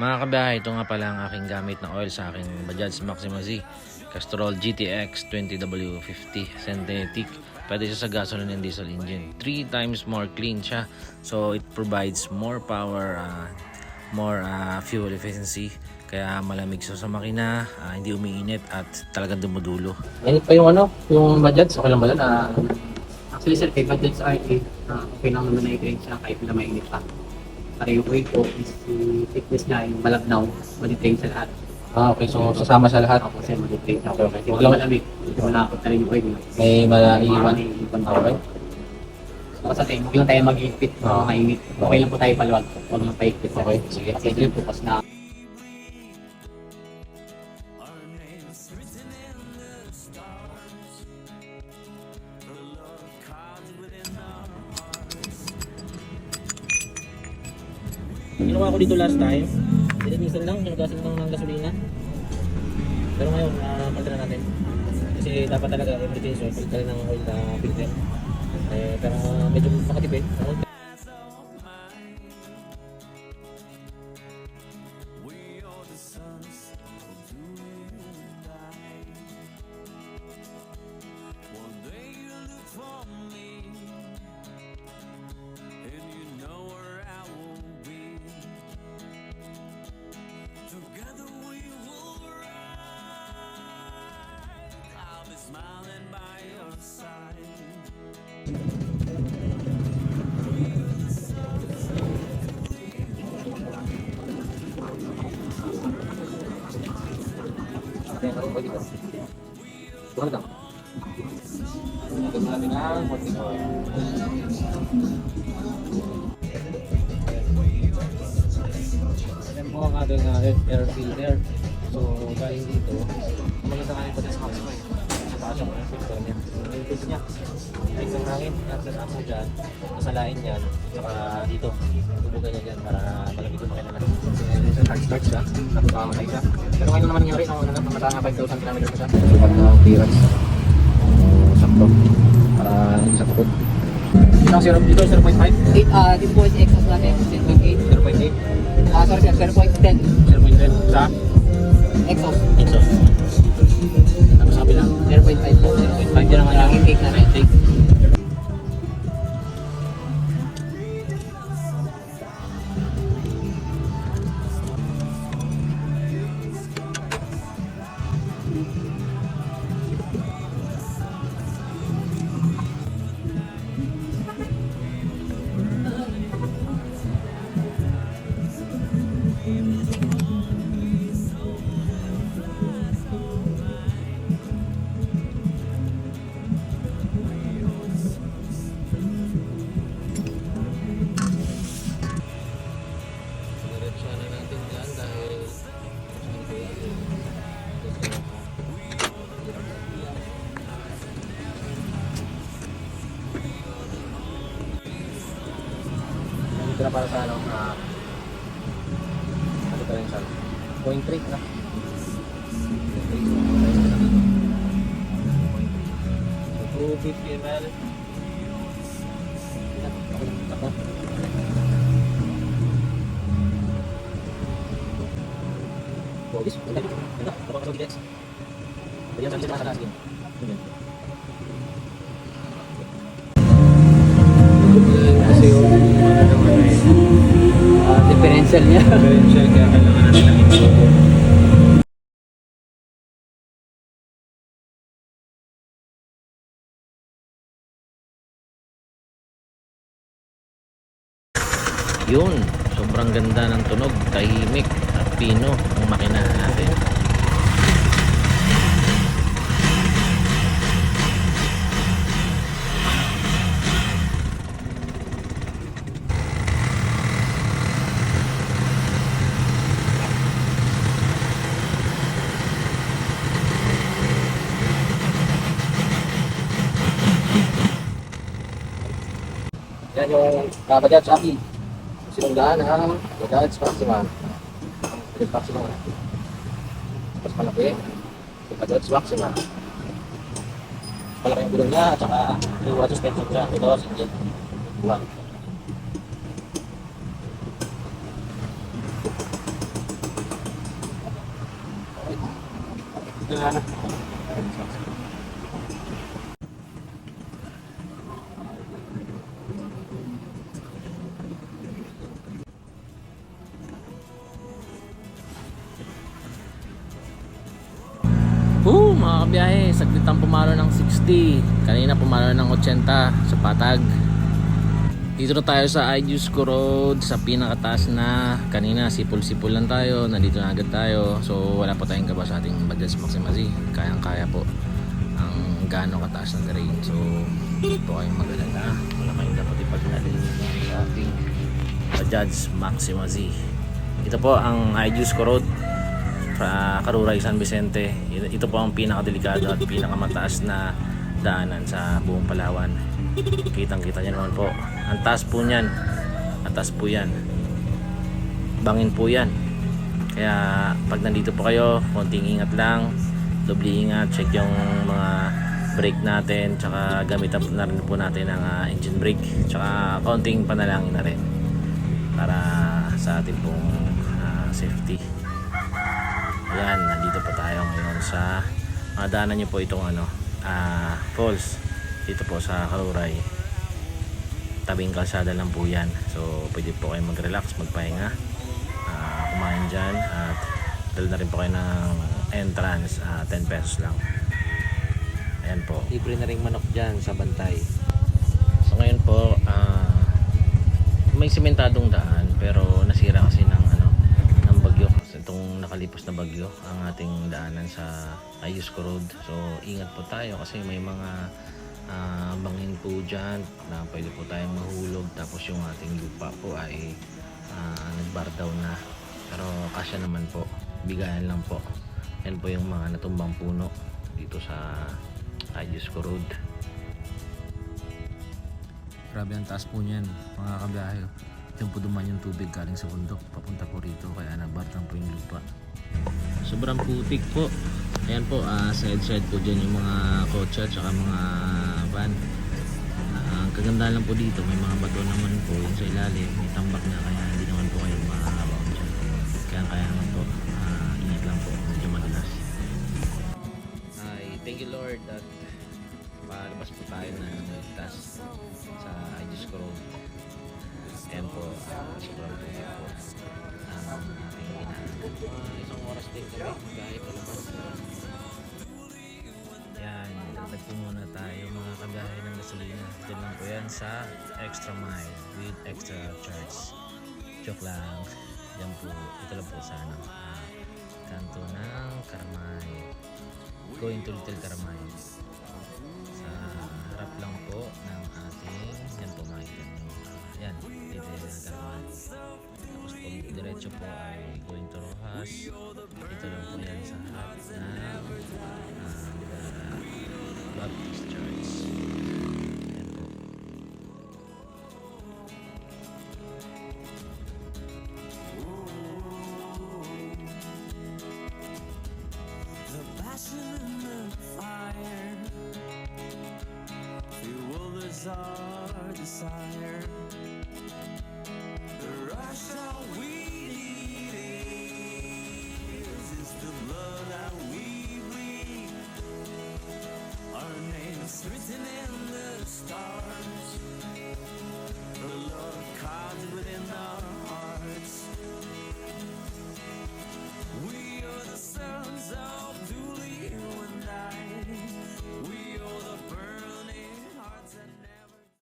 Mga kabiyahe, ito nga pala ang aking gamit na oil sa aking Bajaj Maxima Z Castrol GTX 20W50 synthetic. Pwede siya sa gasoline and diesel engine. 3 times more clean siya. So it provides more power, more fuel efficiency. Kaya malamig siya sa makina, hindi umiinit at talagang dumudulo. Mainit pa yung yung Bajaj. Okay lang ba yun? Actually sir, kay Bajaj RT, okay lang naman na i-train siya kahit na mainit pa. Para yung weight ko, yung thickness niya, yung malabnaw, maditrain sa lahat. Okay. So, sasama sa lahat. Ako kasi maditrain siya. Okay. Hindi ko lang malamig. Hindi ko malakot na rin yung weight. May malaiwan. Okay. So, kasi huwag lang tayo mag-iipit, mainit. Okay lang po tayo paluwag. Huwag lang paikpit. Okay, sige. Kasi yun po, kasi na Ginawa ko dito last time, dininisan lang, nagasin lang ng gasolina. Pero ngayon, palitan na natin. Kasi dapat talaga every change oil, palitan ng oil na filter. Pero medyo makatipid. Smiling by your side. Ayan po ang ating air filter. So galing dito, maganda kayo pa sa Maxima. Sa taas ang air filter niya. Yung filter niya, ay ng hangin, nasa taas mo dyan, nasalain yan, saka dito, tubugan niya dyan para malamig yung makina natin. minsan hard start siya, napakamatay siya. Pero ngayon naman nangyari, namatay na 5,000 km siya. Pag na clearance. Sakto. Para hindi sa tukod. Dito 0.5, 8, point exhaust natin, 10.8. 0.8, Sorry sir, 0.10 0.10 sa exhaust. exhaust. Tapos sabi lang, 0.5 po. 0.5 din naman yung intake natin. intake. Diretso na natin dyan dahil Dito na para sa ano pa rin siya. 0.3 na. So 250 ml. Ako. Bogis, ganda. Ganda, kapag sa bilis. Kaya sa bilis sa akin. Kasi yung differential niya. Differential kaya kailangan natin ng info. Yun, sobrang ganda ng tunog, tahimik at pino ang makina natin. Yan yung Bajaj Aki. Sinunggahan ng Bajaj Maxima. Bajaj Maxima. Mas malaki. Yung Bajaj Maxima. Malaki yung gulong niya at saka yung water suspension siya. Ito, single. One. Mga kabiyahe, saglit ang pumalo ng 60. Kanina pumalo ng 80 sa Patag. Dito na tayo sa Ayusco Road, sa pinakataas na. Kanina sipol-sipol lang tayo, nandito na agad tayo. So wala pa tayong gaba sa ating Bajaj Maxima Z. Kayang-kaya po ang gaano kataas ng terrain. So ito kayong mag-alala, wala kayong dapat ipagdalin sa ating Bajaj Maxima Z. Ito po ang Ayusco Road sa Karuray, San Vicente. Ito po ang pinakadelikado at pinakamataas na daanan sa buong Palawan. Kitang-kita niyo naman po. Ang taas po niyan. Ang taas po yan. Bangin po yan. Kaya pag nandito po kayo, konting ingat lang. Doble ingat. Check yung mga brake natin. Tsaka gamitan na rin po natin ang engine brake. Tsaka konting panalangin na rin para sa ating pong safety. Ayan, nandito po tayo ngayon sa daanan nyo po itong falls dito po sa Karuray. Tabing kalsada lang po yan. So pwede po kayo mag-relax, magpahinga, kumain dyan, at dala na rin po kayo ng entrance, 10 pesos lang. Ayan po, libre na ring manok dyan sa Bantay. So ngayon po may simentadong daan pero nasira kasi ng bagyo. Itong nakalipas na bagyo ang ating daanan sa Ayusco Road. So ingat po tayo kasi may mga bangin po dyan na pwede po tayong mahulog, tapos yung ating lupa po ay nagbar down na, pero kasya naman po, bigayan lang po. Yan po yung mga natumbang puno dito sa Ayusco Road. Grabe ang taas po niyan mga kabiyahe. Diyan po duman yung tubig galing sa bundok papunta po rito, kaya nabartang po yung lupa. Sobrang putik po. Ayan po, side po dyan yung mga kotse at saka mga van. Ang kagandahan lang po dito, may mga bato naman po yung sa ilalim, may tambak na, kaya hindi naman po kayo makakabaon dyan. Kaya naman po, ingat lang po, medyo madulas. Thank you Lord at palabas po tayo na ligtas sa Ayusco Road. Ayan po, sobrang putik po ang ating ginagawa. Isang oras din kami gaya palabas. Yan, dagdag po muna tayo mga kabiyahe ng gasolina. Diyan lang po yan sa Extra Mile with extra charge. Joke lang. Diyan po, ito lang po sa kanto ng Karamay. Going to Little Karamay. Sa harap lang po ng ating, yan po makikita nyo. Yan, Little Karamay. Tapos pag diretso po ay going to Rojas. Ito lang po yan sa harap ng Baptist Church. Yan po. The passion and the fire fuel the desire.